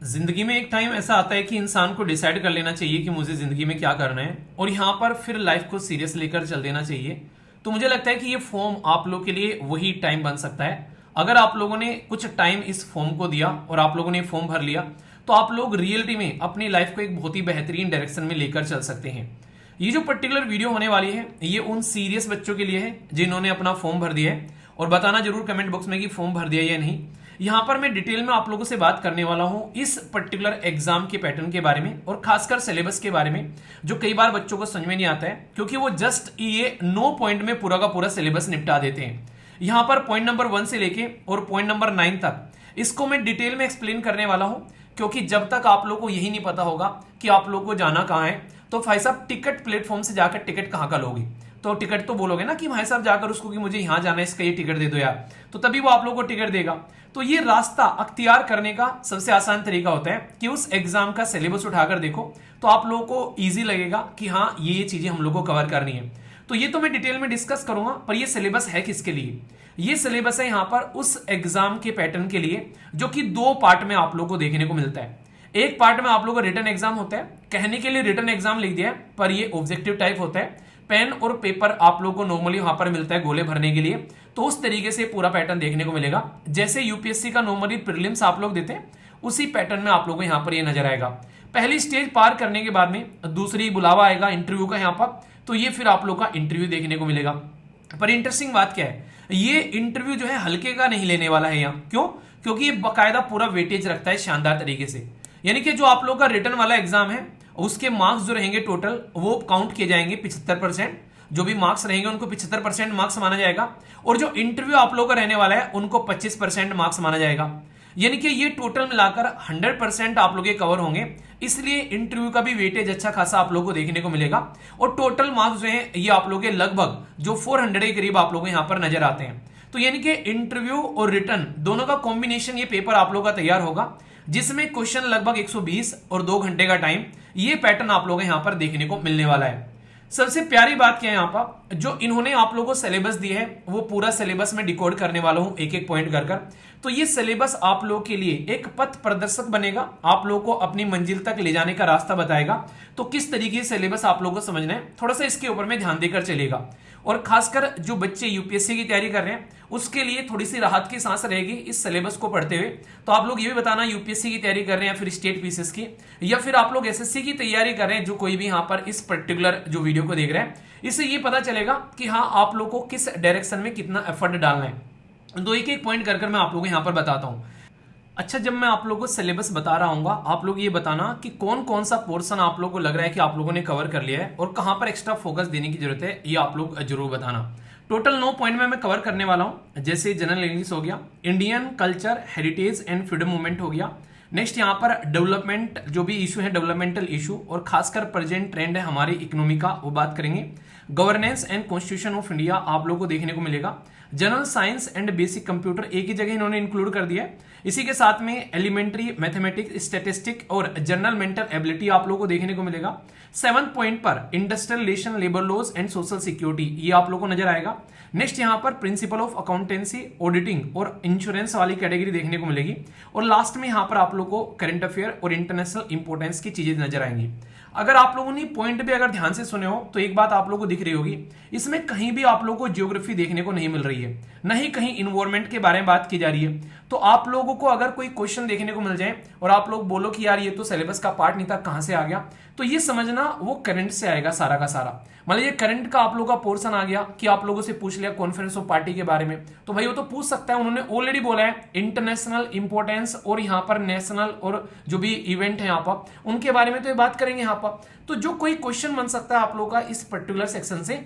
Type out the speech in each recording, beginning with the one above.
जिंदगी में एक टाइम ऐसा आता है कि इंसान को डिसाइड कर लेना चाहिए कि मुझे जिंदगी में क्या करना है और यहाँ पर फिर लाइफ को सीरियस लेकर चल देना चाहिए। तो मुझे लगता है कि ये फॉर्म आप लोग के लिए वही टाइम बन सकता है। अगर आप लोगों ने कुछ टाइम इस फॉर्म को दिया और आप लोगों ने फॉर्म भर लिया तो आप लोग रियलिटी में अपनी लाइफ को एक बहुत ही बेहतरीन डायरेक्शन में लेकर चल सकते हैं। ये जो पर्टिकुलर वीडियो होने वाली है ये उन सीरियस बच्चों के लिए है जिन्होंने अपना फॉर्म भर दिया है, और बताना जरूर कमेंट बॉक्स में कि फॉर्म भर दिया या नहीं। यहां पर मैं डिटेल में आप लोगों से बात करने वाला हूं इस पर्टिकुलर एग्जाम के पैटर्न के बारे में और खासकर सिलेबस के बारे में, जो कई बार बच्चों को समझ में नहीं आता है क्योंकि वो जस्ट ये 9 पॉइंट में पूरा का पूरा सिलेबस निपटा देते हैं। यहां पर पॉइंट नंबर 1 से लेके और पॉइंट नंबर 9 तक इसको मैं डिटेल में एक्सप्लेन करने वाला हूं, क्योंकि जब तक आप लोग को यही नहीं पता होगा कि आप लोग को जाना कहां है तो भाई साहब टिकट प्लेटफॉर्म से जाकर टिकट कहां का लोगे। तो टिकट तो बोलोगे ना कि भाई साहब जाकर उसको कि मुझे यहां जाना है, इसका ये टिकट दे दो यार, तो तभी वो आप लोगों को टिकट देगा। तो ये रास्ता अख्तियार करने का सबसे आसान तरीका होता है कि उस एग्जाम का सिलेबस उठाकर देखो, तो आप लोगों को इजी लगेगा कि हाँ ये चीजें हम लोग को कवर करनी है। तो ये तो मैं डिटेल में डिस्कस करूंगा, पर ये सिलेबस है किसके लिए? ये सिलेबस है यहां पर उस एग्जाम के पैटर्न के लिए जो कि 2 पार्ट में आप लोग को देखने को मिलता है। एक पार्ट में आप लोगों का रिटन एग्जाम होता है, कहने के लिए रिटन एग्जाम लिख दिया है पर ये ऑब्जेक्टिव टाइप होता है। पेन और पेपर आप लोगों को नॉर्मली वहां पर मिलता है गोले भरने के लिए, तो उस तरीके से पूरा पैटर्न देखने को मिलेगा। जैसे यूपीएससी का नॉर्मली प्रीलिम्स आप लोग देते हैं उसी पैटर्न में आप लोगों को यहां पर ये नजर आएगा। पहली स्टेज पार करने के बाद में दूसरी बुलावा आएगा इंटरव्यू का यहां पर, तो ये फिर आप लोग का इंटरव्यू देखने को मिलेगा। पर इंटरेस्टिंग बात क्या है, ये इंटरव्यू जो है हल्के का नहीं लेने वाला है यहाँ। क्यों? क्योंकि ये बाकायदा पूरा वेटेज रखता है शानदार तरीके से। यानी कि जो आप लोग का रिटर्न वाला एग्जाम है उसके मार्क्स जो रहेंगे टोटल वो काउंट किए जाएंगे 75%। जो भी मार्क्स रहेंगे उनको 75% मार्क्स माना जाएगा, और जो इंटरव्यू आप लोग का रहने वाला है उनको 25% मार्क्स माना जाएगा। यानी कि ये टोटल मिलाकर 100% आप लोग कवर होंगे, इसलिए इंटरव्यू का भी वेटेज अच्छा खासा आप लोग को देखने को मिलेगा। और टोटल मार्क्स जो है ये आप लोग के लगभग जो 400 के करीब आप लोग यहां पर नजर आते हैं। तो यानी कि इंटरव्यू और रिटर्न दोनों का कॉम्बिनेशन ये पेपर आप लोग का तैयार होगा, जिसमें क्वेश्चन लगभग 120 और 2 घंटे का टाइम, ये पैटर्न आप लोग यहां पर देखने को मिलने वाला है। सबसे प्यारी बात क्या है यहाँ पर, जो इन्होंने आप लोगों को सिलेबस दिया है वो पूरा सिलेबस में डिकोड करने वाला हूं एक एक पॉइंट कर। तो ये सिलेबस आप लोगों के लिए एक पथ प्रदर्शक बनेगा, आप लोगों को अपनी मंजिल तक ले जाने का रास्ता बताएगा। तो किस तरीके से सिलेबस आप लोगों को समझना है थोड़ा सा इसके ऊपर में ध्यान देकर चलेगा। और खासकर जो बच्चे यूपीएससी की तैयारी कर रहे हैं उसके लिए थोड़ी सी राहत की सांस रहेगी इस सिलेबस को पढ़ते हुए। तो आप लोग ये भी बताना यूपीएससी की तैयारी कर रहे हैं या फिर स्टेट पीसीएस की, या फिर आप लोग एसएससी की तैयारी कर रहे हैं, जो कोई भी यहाँ पर इस पर्टिकुलर जो वीडियो को देख रहे हैं, इससे ये पता चलेगा कि हाँ आप लोग को किस डायरेक्शन में कितना एफर्ट डालना है। तो एक एक पॉइंट कर मैं आप लोगों को यहाँ पर बताता हूँ। अच्छा, जब मैं आप लोगों को सिलेबस बता रहा हूँ आप लोग ये बताना कि कौन कौन सा पोर्शन आप लोगों को लग रहा है कि आप लोगों ने कवर कर लिया है और कहां पर एक्स्ट्रा फोकस देने की जरूरत है, ये आप लोग जरूर बताना। टोटल 9 पॉइंट में मैं कवर करने वाला हूं, जैसे जनरल इंग्लिश हो गया, Indian culture, heritage and freedom movement हो गया। नेक्स्ट यहाँ पर डेवलपमेंट जो भी इशू है डेवलपमेंटल इशू और खासकर प्रेजेंट ट्रेंड है हमारी इकोनॉमी का, वो बात करेंगे। Governance and constitution of India आप लोग को देखने को मिलेगा। General science and basic computer एक ही जगह इन्होंने इंक्लूड कर दिया है। इसी के साथ में एलिमेंट्री मैथमेटिक्स, स्टैटिस्टिक और जनरल मेंटल एबिलिटी आप लोगों को देखने को मिलेगा। 7 पॉइंट पर industrial relation, labour laws and social security ये आप लोगों को नजर आएगा। नेक्स्ट यहाँ पर प्रिंसिपल ऑफ अकाउंटेंसी, ऑडिटिंग और इंश्योरेंस वाली कैटेगरी देखने को मिलेगी। और लास्ट में यहाँ पर आप लोगों को करंट अफेयर और इंटरनेशनल इंपोर्टेंस की चीजें नजर आएंगी। अगर आप लोगों ने पॉइंट भी अगर ध्यान से सुने हो तो एक बात आप लोगों को दिख रही होगी, इसमें कहीं भी आप लोगों को ज्योग्राफी देखने को नहीं मिल रही है, न ही कहीं इन्वायरमेंट के बारे में बात की जा रही है। तो आप लोगों को अगर कोई क्वेश्चन देखने को मिल जाए और आप लोग बोलो कि यार ये तो सिलेबस का पार्ट नहीं था, कहां से आ गया, तो ये समझना वो करंट से आएगा सारा का सारा। मतलब ये करंट का आप लोगों का पोर्शन आ गया कि आप लोगों से पूछ लिया कॉन्फ्रेंस ऑफ पार्टी के बारे में, तो भाई वो तो पूछ सकता है, उन्होंने ऑलरेडी बोला है इंटरनेशनल इंपोर्टेंस और यहाँ पर नेशनल और जो भी इवेंट है यहाँ पर उनके बारे में तो ये बात करेंगे यहाँ पर। तो जो कोई क्वेश्चन बन सकता है आप लोगों का इस पर्टिकुलर सेक्शन से,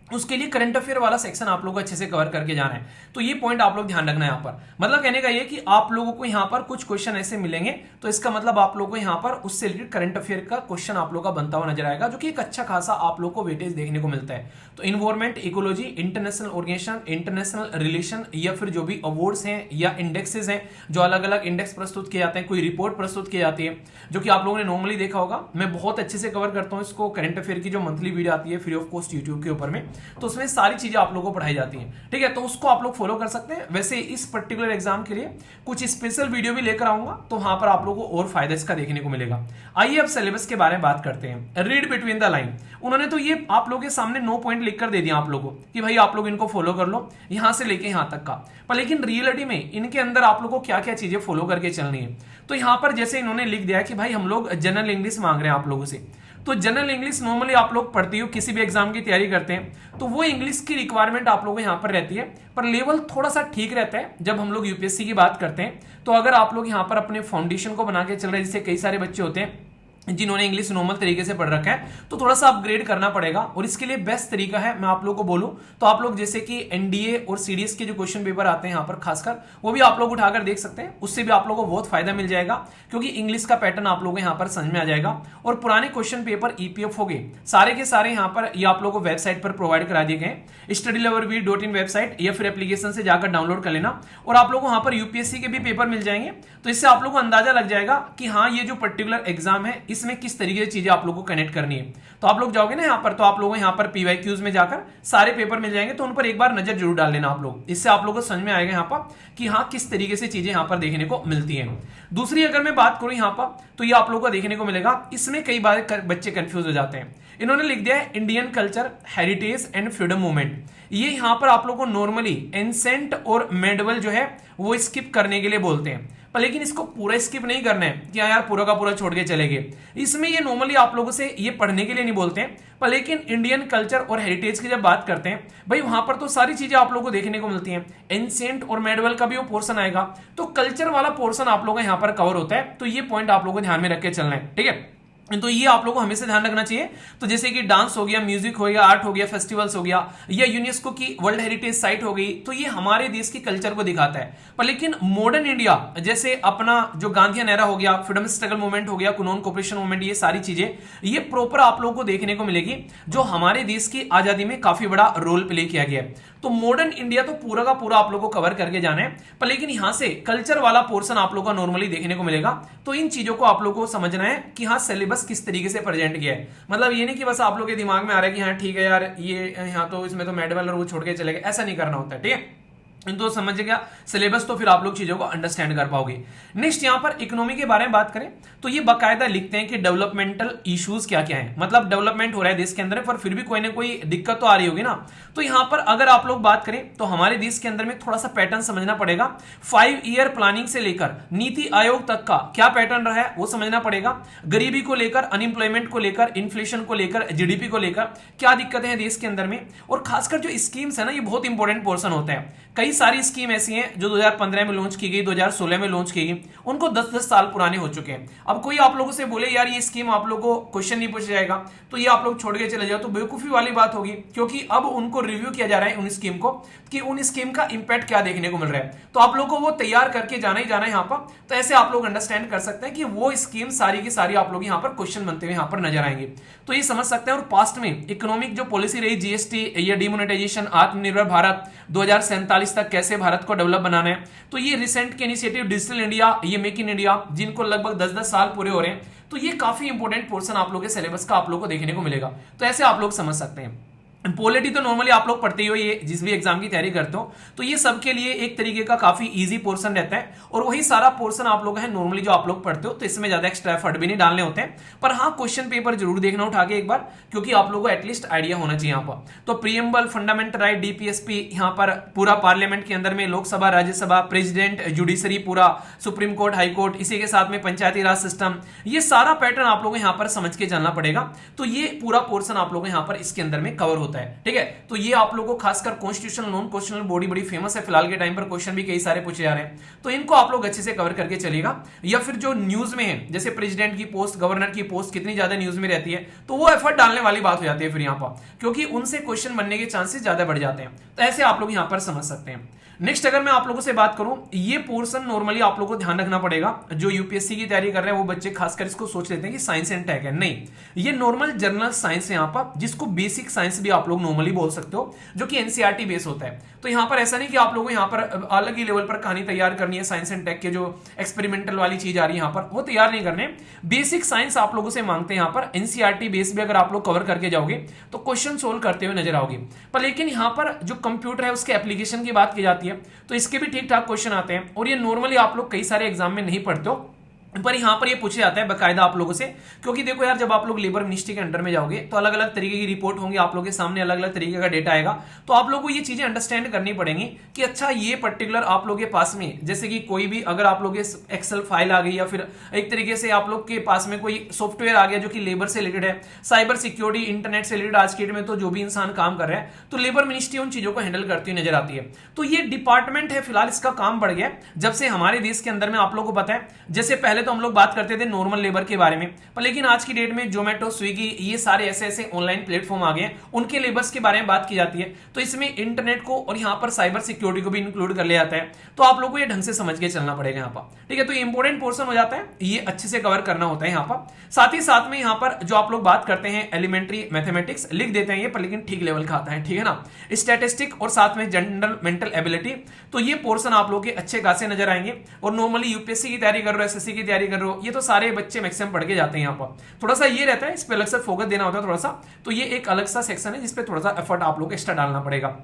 उसके लिए करंट अफेयर वाला सेक्शन आप लोगों को अच्छे से कवर करके जाना है। तो ये पॉइंट आप लोग ध्यान रखना है यहाँ पर। मतलब कहने का ये कि आप लोगों को यहाँ पर कुछ क्वेश्चन ऐसे मिलेंगे तो इसका मतलब आप लोगों को यहाँ पर उससे रिलेटेड करंट अफेयर का क्वेश्चन आप लोगों का बनता हुआ नजर आएगा, जो कि एक अच्छा खासा आप लोग को वेटेज देखने को मिलता है। तो environment, ecology, international organisation, international relation या फिर जो भी अवार्ड्स हैं या इंडेक्सेस हैं, जो अलग अलग इंडेक्स प्रस्तुत किए जाते हैं, कोई रिपोर्ट प्रस्तुत की जाती है जो कि आप लोगों ने नॉर्मली देखा होगा। मैं बहुत अच्छे से कवर करता हूँ इसको, करंट अफेयर की जो मंथली वीडियो आती है फ्री ऑफ कॉस्ट यूट्यूब के ऊपर में, तो उसमें सारी चीजें आप लोगों को पढ़ाई जाती हैं, ठीक है। तो उसको आप लोग फॉलो कर सकते हैं। वैसे इस पर्टिकुलर एग्जाम के लिए कुछ स्पेशल वीडियो भी लेकर आऊंगा, तो वहां पर आप लोगों को और फायदा इसका देखने को मिलेगा। आइए अब सिलेबस के बारे में बात करते हैं। रीड बिटवीन द लाइन, उन्होंने तो ये आप लोगों के सामने 9 पॉइंट लिखकर दे दिया आप लोगों को कि भाई आप लोग इनको फॉलो कर लो यहां से लेके यहां तक का, पर लेकिन रियलिटी में इनके अंदर आप लोगों को क्या क्या चीजें फॉलो करके चलनी है। तो यहां पर जैसे इन्होंने लिख दिया कि भाई हम लोग जनरल इंग्लिश मांग रहे हैं आप लोगों से, तो जनरल इंग्लिश नॉर्मली आप लोग पढ़ते हो, किसी भी एग्जाम की तैयारी करते हैं तो वो इंग्लिश की रिक्वायरमेंट आप लोगों को यहाँ पर रहती है, पर लेवल थोड़ा सा ठीक रहता है जब हम लोग यूपीएससी की बात करते हैं। तो अगर आप लोग यहाँ पर अपने फाउंडेशन को बना के चल रहे हैं, जैसे कई सारे बच्चे होते हैं जिन्होंने इंग्लिश नॉर्मल तरीके से पढ़ रखा है, तो थोड़ा सा अपग्रेड करना पड़ेगा। और इसके लिए बेस्ट तरीका है, मैं आप लोगों को बोलूं तो आप लोग जैसे कि एनडीए और सीडीएस के जो क्वेश्चन पेपर आते हैं यहाँ पर खासकर, वो भी आप लोग उठाकर देख सकते हैं। उससे भी आप लोगों को बहुत फायदा मिल जाएगा, क्योंकि इंग्लिश का पैटर्न आप लोगों को यहाँ पर समझ में आ जाएगा। और पुराने क्वेश्चन पेपर ईपीएफ हो गए सारे के सारे यहाँ पर ये आप लोगों को वेबसाइट पर प्रोवाइड करा दिए गए, studyloverview.in वेबसाइट या फिर एप्लीकेशन से जाकर डाउनलोड कर लेना, और आप लोगों को वहां पर यूपीएससी के भी पेपर मिल जाएंगे। तो इससे आप लोगों को अंदाजा लग जाएगा कि हाँ ये जो पर्टिकुलर एग्जाम है इसमें किस तरीके से चीजें आप लोगों को कनेक्ट करनी है। तो आप लोग जाओगे ना यहाँ पर, तो आप लोगों को यहाँ पर पीवाईक्यूज में जाकर सारे पेपर मिल जाएंगे, तो उन पर एक बार नजर जरूर डाल लेना आप लोग। इससे आप लोगों को समझ में आएगा यहाँ पर कि हाँ किस तरीके से चीजें यहाँ पर देखने को मिलती हैं। दूसरी अगर मैं बात करूं यहाँ पर, तो ये आप लोगों को देखने को मिलेगा, इसमें कई बार बच्चे कंफ्यूज हो जाते हैं। इन्होंने लिख दिया है Indian culture, heritage and freedom movement. ये यहाँ पर आप लोगों को नॉर्मली एंसेंट और मेडवल जो है वो स्किप करने के लिए बोलते हैं, पर लेकिन इसको पूरा स्किप नहीं करना है कि यार पूरा का पूरा छोड़ के चले गए। इसमें ये नॉर्मली आप लोगों से ये पढ़ने के लिए नहीं बोलते हैं, पर लेकिन इंडियन कल्चर और हेरिटेज की जब बात करते हैं भाई वहां पर तो सारी चीजें आप लोगों को देखने को मिलती हैं। एंशिएंट और मेडवल का भी वो पोर्शन आएगा, तो कल्चर वाला पोर्शन आप लोगों का यहाँ पर कवर होता है। तो ये पॉइंट आप लोगों को ध्यान में रख के चलना है, ठीक है। तो ये आप लोगों को हमेशा ध्यान रखना चाहिए। तो जैसे कि डांस हो गया, म्यूजिक हो गया, आर्ट हो गया, फेस्टिवल्स हो गया, या यूनेस्को की वर्ल्ड हेरिटेज साइट हो गई, तो ये हमारे देश की कल्चर को दिखाता है। पर लेकिन मॉडर्न इंडिया जैसे अपना जो गांधीयन एरा हो गया, फ्रीडम स्ट्रगल मूवमेंट हो गया, कुनोन कोऑपरेशन मूवमेंट, ये सारी चीजें ये प्रॉपर आप लोगों को देखने को मिलेगी, जो हमारे देश की आजादी में काफी बड़ा रोल प्ले किया गया है। तो मॉडर्न इंडिया तो पूरा का पूरा आप लोगों को कवर करके जाना है, पर लेकिन यहां से कल्चर वाला पोर्शन आप लोगों को नॉर्मली देखने को मिलेगा। तो इन चीजों को आप लोगों को समझना है कि हाँ सिलेबस किस तरीके से प्रेजेंट किया है। मतलब ये नहीं कि बस आप लोग के दिमाग में आ रहा है कि हाँ ठीक है यार ये यहाँ तो इसमें तो मेडवल और वो छोड़ के चले गए, ऐसा नहीं करना होता है, ठीक है। तो समझ गया सिलेबस, तो फिर आप लोग चीजों को अंडरस्टैंड कर पाओगे। नेक्स्ट यहाँ पर इकोनॉमी के बारे में बात करें तो ये बाकायदा लिखते हैं कि डेवलपमेंटल इश्यूज क्या क्या है, मतलब डेवलपमेंट हो रहा है देश के अंदर, पर फिर भी कोई ना कोई दिक्कत तो आ रही होगी ना। तो यहाँ पर अगर आप लोग बात करें तो हमारे देश के अंदर में थोड़ा सा पैटर्न समझना पड़ेगा। 5 ईयर प्लानिंग से लेकर नीति आयोग तक का क्या पैटर्न रहा है वो समझना पड़ेगा। गरीबी को लेकर, अनएम्प्लॉयमेंट को लेकर, इन्फ्लेशन को लेकर, जीडीपी को लेकर क्या दिक्कतें हैं देश के अंदर में। और खासकर जो स्कीम्स है ना, ये बहुत इंपॉर्टेंट पोर्शन होता है। कई सारी स्कीम ऐसी हैं जो 2015 में लॉन्च की गई, 2016 में लॉन्च की गई, उनको 10-10 साल पुराने हो चुके हैं। अब कोई आप लोगों से बोले यार ये स्कीम आप लोगों को क्वेश्चन नहीं पूछा जाएगा तो ये आप लोग छोड़ के चले जाओ, तो बेवकूफी वाली बात होगी, क्योंकि अब उनको रिव्यू किया जा रहा है उन स्कीम को कि उन स्कीम का इंपैक्ट क्या देखने को मिल रहा है। तो आप लोग को वो तैयार करके जाना ही जाना है यहाँ पर। तो ऐसे आप लोग अंडरस्टैंड कर सकते हैं कि वो स्कीम सारी की सारी आप लोग यहाँ पर क्वेश्चन बनते हुए यहाँ पर नजर आएंगे, तो ये समझ सकते हैं। और पास्ट में इकोनॉमिक जो पॉलिसी रही, जीएसटी या डिमोनेटाइजेशन, आत्मनिर्भर भारत 2047 तक कैसे भारत को डेवलप बनाना है, तो ये रिसेंट के इनिशिएटिव डिजिटल इंडिया, ये मेक इन इंडिया, जिनको लगभग 10-10 साल पूरे हो रहे हैं, तो ये काफी इंपॉर्टेंट पोर्शन आप लोग के सिलेबस का आप लोग को देखने को मिलेगा। तो ऐसे आप लोग समझ सकते हैं। पॉलिटी तो नॉर्मली आप लोग पढ़ते ही हो, ये जिस भी एग्जाम की तैयारी करते हो, तो ये सबके लिए एक तरीके का काफी इजी पोर्शन रहता है। और वही सारा पोर्शन आप लोग है नॉर्मली जो आप लोग पढ़ते हो, तो इसमें ज्यादा एक्स्ट्रा एफर्ट भी नहीं डालने होते हैं। पर हाँ क्वेश्चन पेपर जरूर देखना उठा के एक बार, क्योंकि आप लोगों को एटलीस्ट आइडिया होना चाहिए यहाँ पर। तो प्रीएम्बल, फंडामेंटल राइट, डीपीएसपी, यहाँ पर पूरा पार्लियामेंट के अंदर में लोकसभा, राज्यसभा, प्रेसिडेंट, जुडिशरी, पूरा सुप्रीम कोर्ट, हाई कोर्ट, इसी के साथ में पंचायती राज सिस्टम, ये सारा पैटर्न आप लोगों को यहाँ पर समझ के चलना पड़ेगा। तो ये पूरा पोर्शन आप लोगों को यहाँ पर इसके अंदर में कवर होता है, ठीक है। तो ये आप लोगों को खासकर कॉन्स्टिट्यूशनल, नॉन कॉन्स्टिट्यूशनल बॉडी बड़ी फेमस है फिलहाल के टाइम पर, क्वेश्चन भी कई सारे पूछे जा रहे हैं, तो इनको आप लोग अच्छे से कवर करके चलेगा। या फिर जो न्यूज में है, जैसे प्रेसिडेंट की पोस्ट, गवर्नर की पोस्ट कितनी ज्यादा न्यूज में रहती है, तो वो एफर्ट डालने वाली बात हो जाती है फिर यहाँ पर, क्योंकि उनसे क्वेश्चन बनने के चांसेस ज्यादा बढ़ जाते हैं। तो ऐसे आप लोग यहाँ पर समझ सकते हैं। नेक्स्ट अगर मैं आप लोगों से बात करूं, ये पोर्शन नॉर्मली आप लोगों को ध्यान रखना पड़ेगा। जो यूपीएससी की तैयारी कर रहे हैं वो बच्चे खासकर इसको सोच लेते हैं कि साइंस एंड टेक है, नहीं, ये नॉर्मल जनरल साइंस है यहाँ पर, जिसको बेसिक साइंस भी आप लोग नॉर्मली बोल सकते हो, जो कि एनसीईआरटी बेस होता है। तो तो यहाँ पर ऐसा नहीं कि आप लोगों को यहाँ पर अलग ही लेवल पर कहानी तैयार करनी है, साइंस एंड टेक के जो एक्सपेरिमेंटल वाली चीज आ रही है यहाँ पर वो तैयार नहीं करने। बेसिक साइंस आप लोगों से मांगते हैं यहाँ पर, एनसीईआरटी बेस भी अगर आप लोग कवर करके जाओगे तो क्वेश्चन सोल्व करते हुए नजर आओगे। पर लेकिन यहाँ पर जो कंप्यूटर है उसके एप्लीकेशन की बात की जाती है तो इसके भी ठीक ठाक क्वेश्चन आते हैं, और ये नॉर्मली आप लोग कई सारे एग्जाम में नहीं पढ़ते हो, पर यहाँ पर ये पूछे जाता है बकायदा आप लोगों से। क्योंकि देखो यार, जब आप लोग लेबर मिनिस्ट्री के अंडर में जाओगे तो अलग अलग तरीके की रिपोर्ट होंगी, आप लोगों के सामने अलग अलग तरीके का डेटा आएगा, तो आप लोगों को ये चीजें अंडरस्टैंड करनी पड़ेंगी कि अच्छा ये पर्टिकुलर आप लोग के पास में, जैसे कि कोई भी अगर आप लोग एक्सेल फाइल आ गई या फिर एक तरीके से आप लोग के पास में कोई सॉफ्टवेयर आ गया जो कि लेबर से रिलेटेड है, साइबर सिक्योरिटी, इंटरनेट से रिलेटेड, आज के डेट में तो जो भी इंसान काम कर रहा है तो लेबर मिनिस्ट्री उन चीजों को हैंडल करती हुई नजर आती है। तो ये डिपार्टमेंट है, फिलहाल इसका काम बढ़ गया जब से हमारे देश के अंदर में, आप लोगों को पता है जैसे पहले तो हम लोग बात करते थे नॉर्मल लेबर के बारे में, पर लेकिन आज की डेट में जोमेटो, स्विगी, ये सारे ऐसे ऐसे ऑनलाइन प्लेटफॉर्म आ गए, उनके लेबर्स के बारे में बात की जाती है। तो इसमें इंटरनेट को और यहाँ पर साइबर सिक्योरिटी को भी इंक्लूड कर लिया जाता है, तो आप लोगों को ये ढंग से समझ के चलना पड़ेगा यहाँ पर, ठीक है। तो ये इंपॉर्टेंट पोर्शन हो जाता है, ये अच्छे से कवर करना होता है यहाँ पर। साथ ही साथ में यहाँ पर जो आप लोग बात करते हैं एलिमेंट्री मैथमेटिक्स लिख देते हैं ये, पर लेकिन ठीक लेवल का आता है, ठीक है ना। स्टैटिस्टिक और साथ में जनरल मेंटल एबिलिटी, तो ये पोर्शन आप लोग के अच्छे खासे नजर आएंगे। और नॉर्मली यूपीएससी की तैयारी कर रहे हो, एसएससी की तैयारी कर रहे हो, ये तो सारे बच्चे मैक्सिमम पढ़ के जाते हैं। यहाँ पर थोड़ा सा ये रहता है, इस पे अलग से फोकस देना होता है थोड़ा सा, तो ये एक अलग सा सेक्शन है जिसपे थोड़ा सा एफर्ट आप लोग एक्स्ट्रा डालना पड़ेगा।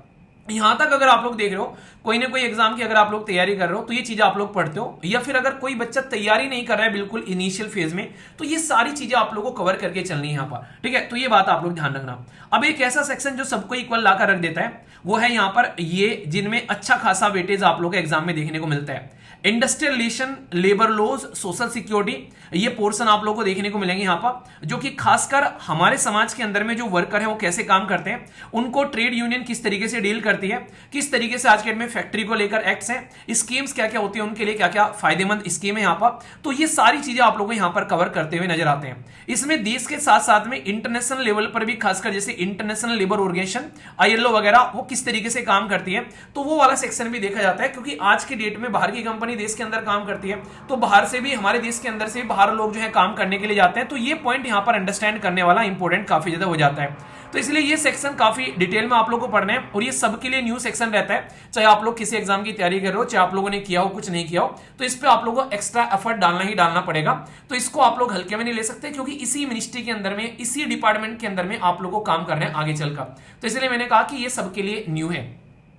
यहां तक अगर आप लोग देख रहे हो कोई ना कोई एग्जाम की अगर आप लोग तैयारी कर रहे हो तो ये चीजें आप लोग पढ़ते हो, या फिर अगर कोई बच्चा तैयारी नहीं कर रहा है बिल्कुल इनिशियल फेज में, तो ये सारी चीजें आप लोग को कवर करके चलनी है यहाँ पर, ठीक है। तो ये बात आप लोग ध्यान रखना। अब एक ऐसा सेक्शन जो सबको इक्वल लाकर रख देता है वो है यहाँ पर ये, जिनमें अच्छा खासा वेटेज आप लोग एग्जाम में देखने को मिलता है, industrial relation, labour laws, social security, ये पोर्शन आप लोगों को देखने को मिलेंगे यहाँ पर, जो कि खासकर हमारे समाज के अंदर में जो वर्कर है वो कैसे काम करते हैं, उनको ट्रेड यूनियन किस तरीके से डील करती है, किस तरीके से आज के डेट में फैक्ट्री को लेकर एक्ट्स हैं, स्कीम्स क्या क्या होती है, उनके लिए क्या क्या फायदेमंद स्कीम है यहाँ पर, तो ये सारी चीजें आप लोगों को यहाँ पर कवर करते हुए नजर आते हैं। इसमें देश के साथ साथ में इंटरनेशनल लेवल पर भी, खासकर जैसे इंटरनेशनल लेबर ऑर्गेनाइजेशन आईएलओ वगैरह, वो किस तरीके से काम करती है, तो वो वाला सेक्शन भी देखा जाता है। क्योंकि आज की डेट में बाहर की कंपनी देश के अंदर काम करती है, तो बाहर से भी, हमारे देश के अंदर से भी बाहर लोग जो है काम करने के लिए जाते हैं, तो ये पॉइंट यहां पर अंडरस्टैंड करने वाला इंपॉर्टेंट काफी ज्यादा हो जाता है। तो इसलिए ये सेक्शन काफी डिटेल में आप लोगों को पढ़ना है, और ये सबके लिए न्यू सेक्शन रहता है, चाहे आप लोग किसी एग्जाम की तैयारी कर रहे हो, चाहे आप लोगों ने किया हो कुछ नहीं किया हो, तो इस पे आप लोगों को एक्स्ट्रा एफर्ट डालना ही डालना पड़ेगा। तो इसको आप लोग हल्के में नहीं ले सकते, क्योंकि इसी मिनिस्ट्री के अंदर में, इसी डिपार्टमेंट के अंदर में आप लोगों को काम करना है आगे चलकर। तो इसलिए मैंने कहा कि ये सबके लिए न्यू है।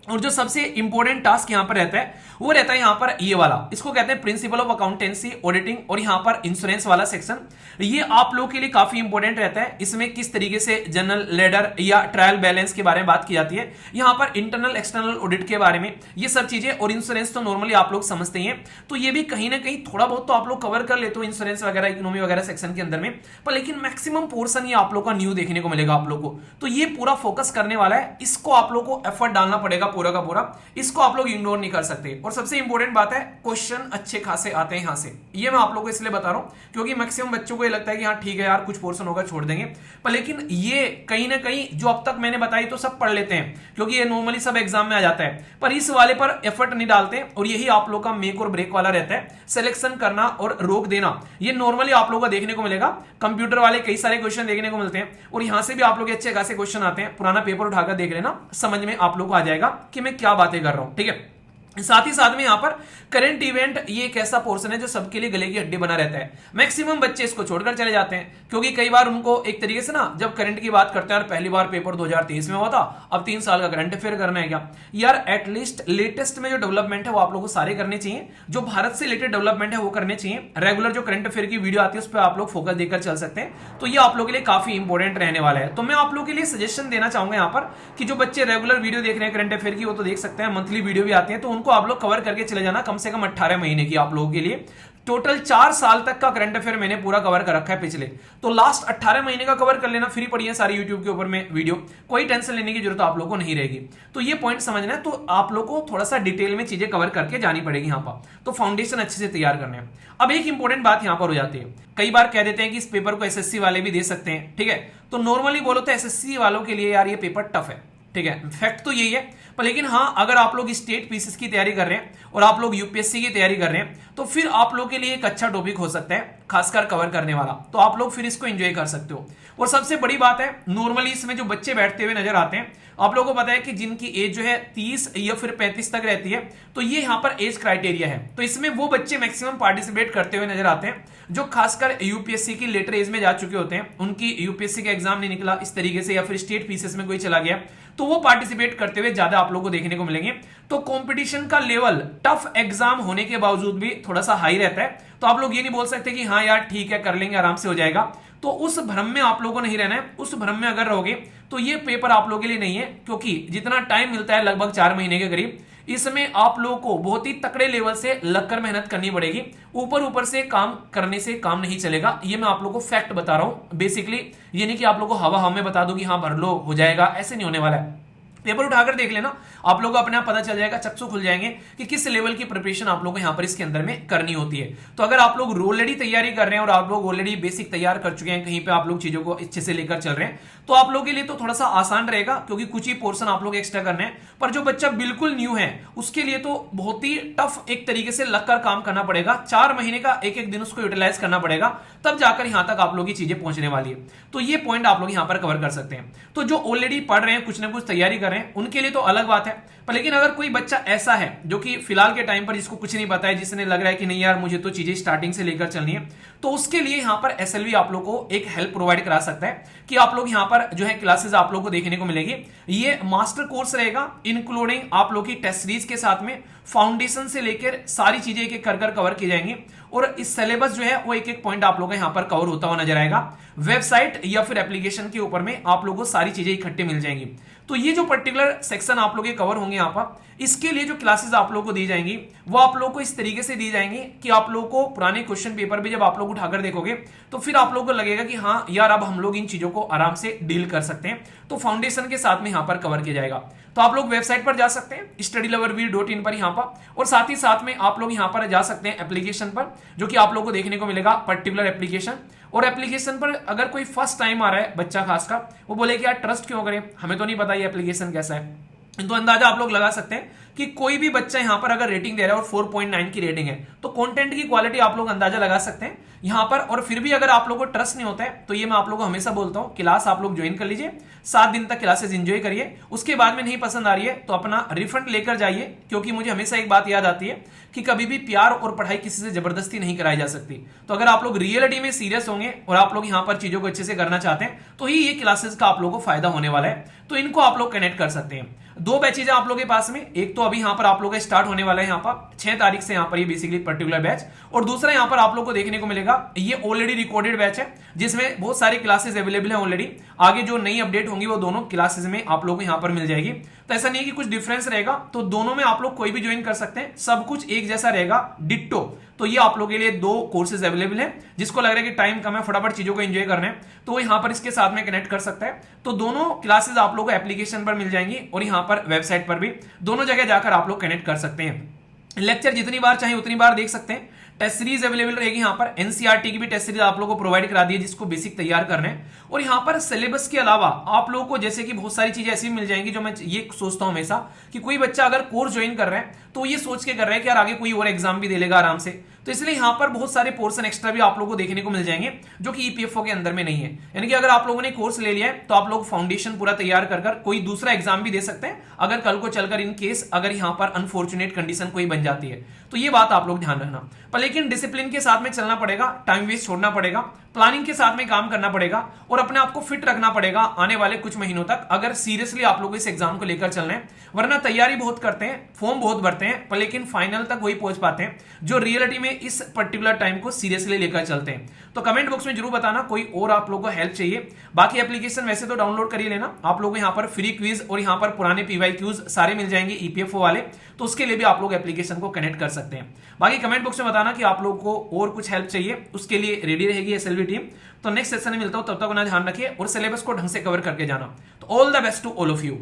और जो सबसे इंपॉर्टेंट टास्क यहां पर रहता है वो रहता है यहां पर ये वाला, इसको कहते हैं प्रिंसिपल ऑफ अकाउंटेंसी, ऑडिटिंग, और यहां पर इंश्योरेंस वाला सेक्शन। ये आप लोगों के लिए काफी इंपॉर्टेंट रहता है। इसमें किस तरीके से जनरल लेडर या ट्रायल बैलेंस के बारे में बात की जाती है, यहां पर इंटरनल एक्सटर्नल ऑडिट के बारे में, ये सब चीजें। और इंश्योरेंस तो नॉर्मली आप लोग समझते हैं, तो ये भी कहीं ना कहीं थोड़ा बहुत तो आप लोग कवर कर लेते हो इंश्योरेंस वगैरह, इकोनॉमी वगैरह सेक्शन के अंदर में, पर लेकिन मैक्सिमम पोर्शन ये आप लोग का न्यू देखने को मिलेगा आप लोग को। तो ये पूरा फोकस करने वाला है, इसको आप लोग को एफर्ट डालना पड़ेगा पूरा का पूरा, इसको आप लोग इग्नोर नहीं कर सकते। और सबसे इंपॉर्टेंट बात है, क्वेश्चन अच्छे खासे आते हैं यहां से, ये मैं आप लोगों को इसलिए बता रहा हूं क्योंकि मैक्सिमम बच्चों को ये लगता है कि हाँ ठीक है यार कुछ पोर्शन होगा छोड़ देंगे, पर लेकिन ये कहीं ना कहीं जो अब तक मैंने बताई तो सब पढ़ लेते हैं, क्योंकि ये नॉर्मली सब एग्जाम में आ जाता है, पर इस वाले पर एफर्ट नहीं डालते। और यही आप लोग का मेक और ब्रेक वाला रहता है, सिलेक्शन करना और रोक देना, ये नॉर्मली आप लोगों को देखने को मिलेगा। कंप्यूटर वाले कई सारे क्वेश्चन देखने को मिलते हैं, और यहां से भी आप लोग अच्छे खासे क्वेश्चन आते हैं। पुराना पेपर उठाकर देख लेना, समझ में आप लोग को आ जाएगा कि मैं क्या बातें कर रहा हूं, ठीक है। साथ ही साथ में यहां पर करंट इवेंट, ये एक ऐसा पोर्शन है जो सबके लिए गले की हड्डी बना रहता है। मैक्सिमम बच्चे इसको छोड़कर चले जाते हैं, क्योंकि कई बार उनको एक तरीके से ना, जब करंट की बात करते हैं, और पहली बार पेपर 2023 में हुआ था, अब 3 साल का करंट अफेयर करना है क्या यार, एटलीस्ट लेटेस्ट में जो डेवलपमेंट है वो आप लोगों को सारे करने चाहिए, जो भारत से रिलेटेड डेवलपमेंट है वो करने चाहिए। रेगुलर जो करंट अफेयर की वीडियो आती है उस पर आप लोग फोकस देकर चल सकते हैं, तो ये आप लोगों के लिए काफी इंपॉर्टेंट रहने वाला है। तो मैं आप लोगों के लिए सजेशन देना चाहूंगा यहाँ पर कि जो बच्चे रेगुलर वीडियो देख रहे हैं करंट अफेयर की, वो तो देख सकते हैं, मंथली वीडियो भी आती है, तो उनको आप लोग कवर करके चले जाना, कम से कम 18 महीने की आप लोगों के लिए। टोटल 4 साल तक का करंट अफेयर मैंने पूरा कवर कर रखा है पिछले, तो लास्ट 18 महीने का कवर कर लेना, फ्री पड़ी है सारी यूट्यूब के ऊपर में वीडियो, कोई टेंशन लेने की जरूरत आप लोगों को नहीं रहेगी। तो ये पॉइंट समझना है, तो आप लोगों को थोड़ा सा डिटेल में चीजें कवर करके जानी पड़ेगी यहाँ पर, तो फाउंडेशन अच्छे से तैयार करने हैं। अब एक इंपॉर्टेंट बात यहाँ पर हो जाती है, कई बार कह देते हैं कि इस पेपर को एसएससी वाले भी दे सकते हैं, ठीक है, तो नॉर्मली बोलो तो एसएससी वालों के लिए यार ये पेपर टफ है, ठीक है, फैक्ट तो यही है। पर लेकिन हाँ, अगर आप लोग स्टेट पीसीएस की तैयारी कर रहे हैं और आप लोग यूपीएससी की तैयारी कर रहे हैं, तो फिर आप लोग के लिए एक अच्छा टॉपिक हो सकता है, खासकर कवर करने वाला, तो आप लोग फिर इसको एंजॉय कर सकते हो। और सबसे बड़ी बात है, नॉर्मली इसमें जो बच्चे बैठते हुए नजर आते हैं, आप लोगों को पता है कि जिनकी एज जो है 30 या फिर 35 तक रहती है, तो ये यहां पर एज क्राइटेरिया है। तो इसमें वो बच्चे मैक्सिमम पार्टिसिपेट करते हुए नजर आते हैं जो खासकर यूपीएससी की लेटर एज में जा चुके होते हैं, उनकी यूपीएससी का एग्जाम नहीं निकला इस तरीके से, या फिर स्टेट पीसीएस में कोई चला गया, तो वो पार्टिसिपेट करते हुए ज्यादा आप लोगों को देखने को मिलेंगे। तो कंपटीशन का लेवल टफ एग्जाम होने के बावजूद भी थोड़ा सा हाई रहता है। तो आप लोग ये नहीं बोल सकते कि हाँ यार ठीक है कर लेंगे, आराम से हो जाएगा। तो उस भ्रम में आप लोगों को नहीं रहना है। उस भ्रम में अगर रहोगे तो ये पेपर आप लोगों के लिए नहीं है, क्योंकि जितना टाइम मिलता है लगभग 4 महीने के करीब, इसमें आप लोगों को बहुत ही तकड़े लेवल से लगकर मेहनत करनी पड़ेगी। ऊपर ऊपर से काम करने से काम नहीं चलेगा। ये मैं आप लोगों को फैक्ट बता रहा हूं बेसिकली। ये नहीं कि आप लोगों को हवा में बता दूं कि हाँ भर लो हो जाएगा, ऐसे नहीं होने वाला है। पेपर उठाकर देख लेना, आप लोगों को अपने आप पता चल जाएगा, चक्षु खुल जाएंगे कि किस लेवल की प्रिपरेशन आप लोगों को यहां पर इसके अंदर में करनी होती है। तो अगर आप लोग ऑलरेडी तैयारी कर रहे हैं और आप लोग ऑलरेडी बेसिक तैयार कर चुके हैं, कहीं पे आप लोग चीजों को अच्छे से लेकर चल रहे हैं, तो आप लोगों के लिए तो थोड़ा सा आसान रहेगा, क्योंकि कुछ ही पोर्शन आप लोग एक्स्ट्रा करने हैं। पर जो बच्चा बिल्कुल न्यू है उसके लिए तो बहुत ही टफ एक तरीके से लगकर काम करना पड़ेगा। 4 महीने का एक एक दिन उसको यूटिलाइज करना पड़ेगा, तब जाकर यहां तक आप लोग की चीजें पहुंचने वाली है। तो ये पॉइंट आप लोग यहां पर कवर कर सकते हैं। तो जो ऑलरेडी पढ़ रहे हैं, कुछ ना कुछ तैयारी कर रहे हैं, उनके लिए तो अलग बात है। पर लेकिन अगर कोई बच्चा ऐसा है जो कि फिलहाल के टाइम पर जिसको कुछ नहीं पता है, जिसने लग रहा है कि नहीं यार मुझे तो चीजें स्टार्टिंग से लेकर चलनी है, तो उसके लिए यहां पर एसएलवी आप लोग को एक हेल्प प्रोवाइड करा सकता है कि आप लोग यहां पर जो है क्लासेस आप लोग को देखने को मिलेगी। ये मास्टर कोर्स रहेगा, इंक्लूडिंग आप लोग की टेस्ट सीरीज के साथ में फाउंडेशन से लेकर सारी चीजें एक एक कर कवर की जाएंगी। और इस सिलेबस जो है वो एक एक पॉइंट आप लोगों को यहां पर कवर होता हुआ नजर आएगा। वेबसाइट या फिर एप्लीकेशन के ऊपर में आप लोगों को सारी चीजें इकट्ठे मिल जाएंगी। तो ये जो पर्टिकुलर सेक्शन आप लोग के कवर होंगे यहां पर, इसके लिए जो क्लासेस आप लोगों को दी जाएंगी वो आप लोगों को इस तरीके से दी जाएंगी कि आप लोगों को पुराने क्वेश्चन पेपर भी जब आप लोग उठाकर देखोगे तो फिर आप लोगों को लगेगा कि हाँ यार अब हम लोग इन चीजों को आराम से डील कर सकते हैं। तो फाउंडेशन के साथ में यहां पर कवर किया जाएगा। तो आप लोग वेबसाइट पर जा सकते हैं studyloverview.in पर यहां पर, और साथ ही साथ में आप लोग यहां पर जा सकते हैं एप्लीकेशन पर, जो कि आप लोगों को देखने को मिलेगा पर्टिकुलर एप्लीकेशन। और एप्लीकेशन पर अगर कोई फर्स्ट टाइम आ रहा है बच्चा खासकर, वो बोले कि यार ट्रस्ट क्यों करें, हमें तो नहीं पता ये एप्लीकेशन कैसा है, तो अंदाजा आप लोग लगा सकते हैं कि कोई भी बच्चा यहां पर अगर रेटिंग दे रहा है और 4.9 की रेटिंग है, तो कंटेंट की क्वालिटी आप लोग अंदाजा लगा सकते हैं यहां पर। और फिर भी अगर आप लोगों को ट्रस्ट नहीं होता है, तो ये मैं आप लोगों को हमेशा बोलता हूं, क्लास आप लोग ज्वाइन कर लीजिए, 7 दिन तक क्लासेस एंजॉय करिए, उसके बाद में नहीं पसंद आ रही है तो अपना रिफंड लेकर जाइए। क्योंकि मुझे हमेशा एक बात याद आती है कि कभी भी प्यार और पढ़ाई किसी से जबरदस्ती नहीं कराई जा सकती। तो अगर आप लोग रियलिटी में सीरियस होंगे और आप लोग यहां पर चीजों को अच्छे से करना चाहते हैं, तो ही ये क्लासेस का आप लोगों को फायदा होने वाला है। तो इनको आप लोग कनेक्ट कर सकते हैं। 2 बैचेज है आप लोगों के पास में, एक तो अभी यहां पर आप लोग स्टार्ट होने वाला है यहां पर 6 तारीख से यहां पर ये बेसिकली पर्टिकुलर बैच, और दूसरा यहां पर आप लोग को देखने को मिलेगा ये ऑलरेडी रिकॉर्डेड बैच है, जिसमें बहुत सारी क्लासेस अवेलेबल है ऑलरेडी। आगे जो नई अपडेट होंगी वो दोनों क्लासेस में आप लोग को यहां पर मिल जाएगी। तो ऐसा नहीं है कि कुछ डिफरेंस रहेगा, तो दोनों में आप लोग कोई भी ज्वाइन कर सकते हैं, सब कुछ एक जैसा रहेगा, डिट्टो। तो ये आप लोग के लिए 2 कोर्सेज अवेलेबल हैं। जिसको लग रहा है कि टाइम कम है, फटाफट चीजों को एंजॉय करना है, तो वो यहां पर इसके साथ में कनेक्ट कर सकता है। तो दोनों क्लासेस आप लोग को एप्लीकेशन पर मिल जाएंगी और यहां पर वेबसाइट पर भी, दोनों जगह जाकर आप लोग कनेक्ट कर सकते हैं। लेक्चर जितनी बार चाहे उतनी बार देख सकते हैं। टेस्ट सीरीज अवेलेबल रहेगी यहां पर, एनसीईआरटी की भी टेस्ट सीरीज आप लोगों को प्रोवाइड करा दी है, जिसको बेसिक तैयार करना है। और यहां पर सिलेबस के अलावा आप लोगों को जैसे कि बहुत सारी चीजें ऐसी मिल जाएंगी, जो मैं ये सोचता हूं हमेशा कि कोई बच्चा अगर कोर्स ज्वाइन कर रहा है तो ये सोच के कर रहा है कि यार आगे कोई और एग्जाम भी दे लेगा आराम से, तो इसलिए यहां पर बहुत सारे पोर्शन एक्स्ट्रा भी आप लोगों को देखने को मिल जाएंगे, जो कि ईपीएफओ के अंदर में नहीं है। यानी कि अगर आप लोगों ने कोर्स ले लिया है तो आप लोग फाउंडेशन पूरा तैयार कर कोई दूसरा एग्जाम भी दे सकते हैं, अगर कल को चलकर इन केस अगर यहां पर अनफॉर्चुनेट कंडीशन कोई बन जाती है। तो ये बात आप लोग ध्यान रखना। पर लेकिन डिसिप्लिन के साथ में चलना पड़ेगा, टाइम वेस्ट छोड़ना पड़ेगा, प्लानिंग के साथ में काम करना पड़ेगा और अपने आप को फिट रखना पड़ेगा आने वाले कुछ महीनों तक, अगर सीरियसली आप लोग इस एग्जाम को लेकर चलना है। वरना तैयारी बहुत करते हैं, फॉर्म बहुत भरते हैं, पर लेकिन फाइनल तक वही पहुंच पाते हैं जो रियलिटी में इस पर्टिकुलर टाइम को सीरियसली लेकर चलते हैं। तो कमेंट बॉक्स में जरूर बताना कोई और आप लोगों को हेल्प चाहिए। बाकी एप्लीकेशन वैसे तो डाउनलोड कर ही लेना, आप लोगों को यहाँ पर फ्री क्विज और यहाँ पर पुराने पीवाईक्यूज सारे मिल जाएंगे ईपीएफओ वाले, तो उसके लिए भी आप लोग एप्लीकेशन को कनेक्ट कर सकते हैं। बाकी कमेंट बॉक्स में बताना कि आप लोगों को और कुछ हेल्प चाहिए, उसके लिए रेडी रहेगी एसएलवी टीम। तो नेक्स्ट सेशन में मिलता हूं, तब तक अपना ध्यान रखिए और सिलेबस को ढंग से कवर करके जाना। तो all the best to all of you.